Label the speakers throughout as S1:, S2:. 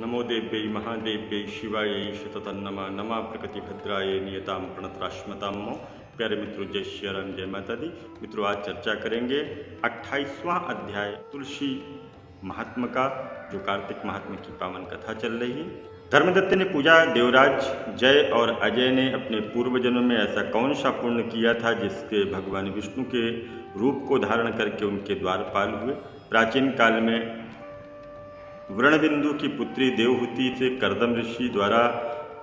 S1: नमो देव्यै महादेव्यै शिवायै शततं नमः नमः प्रकृतिभद्राय नियतां प्रणतराश्मतां। प्यारे मित्रों, जय श्री राम, जय माता दी। मित्रों, आज चर्चा करेंगे 28वां अध्याय तुलसी महात्मा का, जो कार्तिक महात्मा की पावन कथा चल रही है। धर्मदत्त ने पूछा, देवराज जय और अजय ने अपने पूर्व जन्म में ऐसा कौन सा पुण्य किया था जिसके भगवान विष्णु के रूप को धारण करके उनके द्वारपाल हुए। प्राचीन काल में वृणबिंदु की पुत्री देवहूति से कर्दम ऋषि द्वारा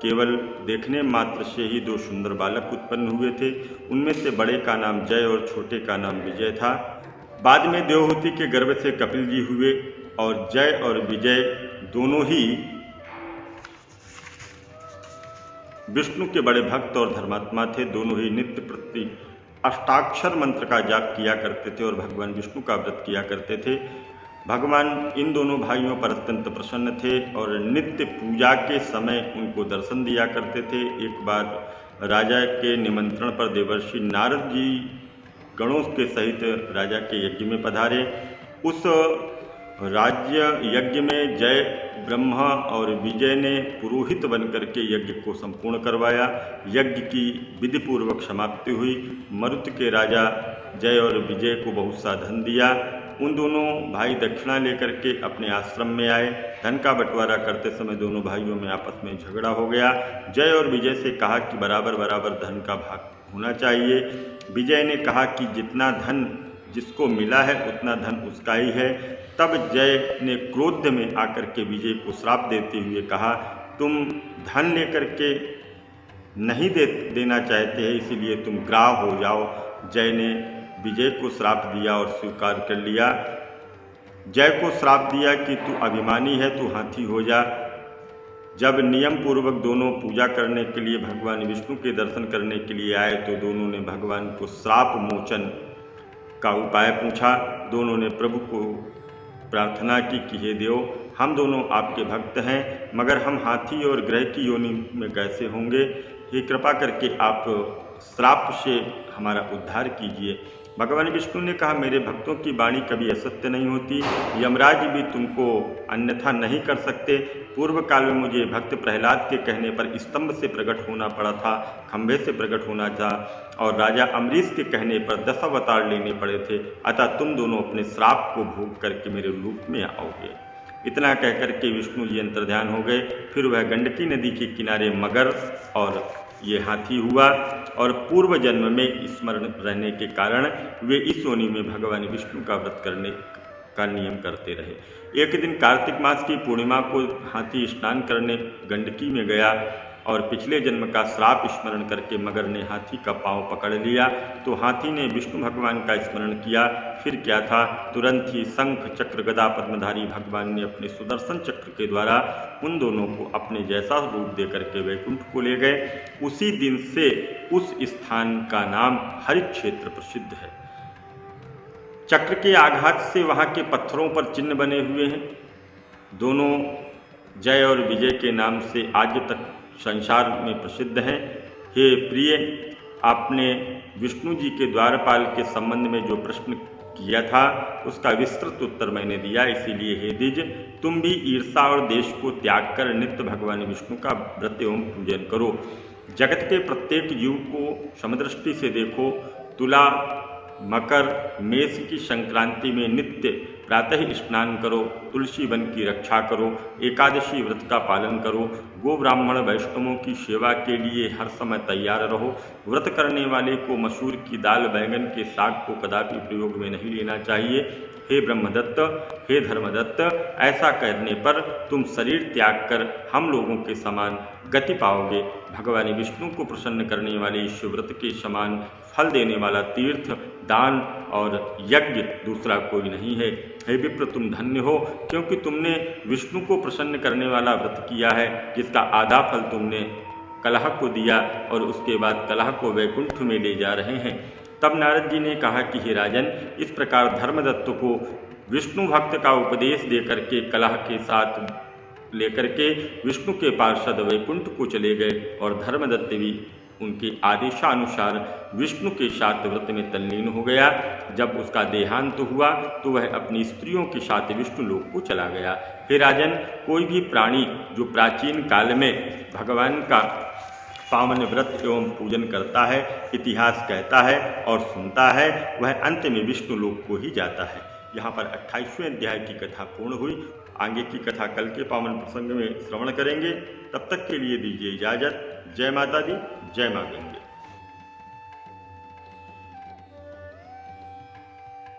S1: केवल देखने मात्र से ही दो सुंदर बालक उत्पन्न हुए थे। उनमें से बड़े का नाम जय और छोटे का नाम विजय था। बाद में देवहूति के गर्भ से कपिल जी हुए और जय और विजय दोनों ही विष्णु के बड़े भक्त और धर्मात्मा थे। दोनों ही नित्य प्रति अष्टाक्षर मंत्र का जाप किया करते थे और भगवान विष्णु का व्रत किया करते थे। भगवान इन दोनों भाइयों पर अत्यंत प्रसन्न थे और नित्य पूजा के समय उनको दर्शन दिया करते थे। एक बार राजा के निमंत्रण पर देवर्षि नारद जी गणों के सहित राजा के यज्ञ में पधारे। उस राज्य यज्ञ में जय, ब्रह्मा और विजय ने पुरोहित बनकर के यज्ञ को संपूर्ण करवाया। यज्ञ की विधि पूर्वक समाप्ति हुई। मरुत के राजा जय और विजय को बहुत सा धन दिया। उन दोनों भाई दक्षिणा लेकर के अपने आश्रम में आए। धन का बंटवारा करते समय दोनों भाइयों में आपस में झगड़ा हो गया। जय और विजय से कहा कि बराबर बराबर धन का भाग होना चाहिए। विजय ने कहा कि जितना धन जिसको मिला है उतना धन उसका ही है। तब जय ने क्रोध में आकर के विजय को श्राप देते हुए कहा, तुम धन लेकर के नहीं देना चाहते हैं, इसीलिए तुम ग्राह हो जाओ। जय ने विजय को श्राप दिया और स्वीकार कर लिया। जय को श्राप दिया कि तू अभिमानी है, तू हाथी हो जा। जब नियम पूर्वक दोनों पूजा करने के लिए भगवान विष्णु के दर्शन करने के लिए आए तो दोनों ने भगवान को श्राप मोचन का उपाय पूछा। दोनों ने प्रभु को प्रार्थना की कि हे देव, हम दोनों आपके भक्त हैं, मगर हम हाथी और ग्रह की योनि में कैसे होंगे। हे कृपा करके आप श्राप से हमारा उद्धार कीजिए। भगवान विष्णु ने कहा, मेरे भक्तों की वाणी कभी असत्य नहीं होती। यमराज भी तुमको अन्यथा नहीं कर सकते। पूर्व काल में मुझे भक्त प्रहलाद के कहने पर स्तंभ से प्रकट होना पड़ा था, खंभे से प्रकट होना था, और राजा अम्बरीश के कहने पर 10 अवतार लेने पड़े थे। अतः तुम दोनों अपने श्राप को भोग करके मेरे रूप में आओगे। इतना कहकर के विष्णु जी अंतर्ध्यान हो गए। फिर वह गंडकी नदी के किनारे मगर और ये हाथी हुआ और पूर्व जन्म में स्मरण रहने के कारण वे इस योनि में भगवान विष्णु का व्रत करने का नियम करते रहे। एक दिन कार्तिक मास की पूर्णिमा को हाथी स्नान करने गंडकी में गया और पिछले जन्म का श्राप स्मरण करके मगर ने हाथी का पांव पकड़ लिया तो हाथी ने विष्णु भगवान का स्मरण किया। फिर क्या था, तुरंत ही शंख चक्र गदा पद्मधारी भगवान ने अपने सुदर्शन चक्र के द्वारा उन दोनों को अपने जैसा रूप दे करके वैकुंठ को ले गए। उसी दिन से उस स्थान का नाम हरिक्षेत्र प्रसिद्ध है। चक्र के आघात से वहाँ के पत्थरों पर चिन्ह बने हुए हैं। दोनों जय और विजय के नाम से आज तक संसार में प्रसिद्ध हैं। हे प्रिय, आपने विष्णु जी के द्वारपाल के संबंध में जो प्रश्न किया था उसका विस्तृत उत्तर मैंने दिया। इसीलिए हे द्विज, तुम भी ईर्षा और देश को त्याग कर नित्य भगवान विष्णु का व्रत एवं पूजन करो। जगत के प्रत्येक जीव को समदृष्टि से देखो। तुला, मकर, मेष की संक्रांति में नित्य प्रातः स्नान करो, तुलसी वन की रक्षा करो, एकादशी व्रत का पालन करो, गो ब्राह्मण वैष्णवों की सेवा के लिए हर समय तैयार रहो। व्रत करने वाले को मसूर की दाल, बैंगन के साग को कदापि प्रयोग में नहीं लेना चाहिए। हे ब्रह्मदत्त, हे धर्मदत्त, ऐसा करने पर तुम शरीर त्याग कर हम लोगों के समान गति पाओगे। भगवान विष्णु को प्रसन्न करने वाले इस व्रत के समान फल देने वाला तीर्थ, दान और यज्ञ दूसरा कोई नहीं है। हे विप्र, तुम धन्य हो, क्योंकि तुमने विष्णु को प्रसन्न करने वाला व्रत किया है, जिसका आधा फल तुमने कलह को दिया और उसके बाद कलह को वैकुंठ में ले जा रहे हैं। तब नारद जी ने कहा कि हे राजन, इस प्रकार धर्मदत्त को विष्णु भक्त का उपदेश देकर के कलह के साथ लेकर के विष्णु के पार्षद वैकुंठ को चले गए और धर्मदत्त भी उनके आदेशानुसार विष्णु के साथ व्रत में तल्लीन हो गया। जब उसका देहांत हुआ तो वह अपनी स्त्रियों के साथ विष्णु लोक को चला गया। हे राजन, कोई भी प्राणी जो प्राचीन काल में भगवान का पावन व्रत एवं पूजन करता है, इतिहास कहता है और सुनता है, वह अंत में विष्णु लोक को ही जाता है। यहाँ पर 28वें अध्याय की कथा पूर्ण हुई। आगे की कथा कल के पावन प्रसंग में श्रवण करेंगे। तब तक के लिए दीजिए इजाजत। जय माता दी, जय मां गंगे।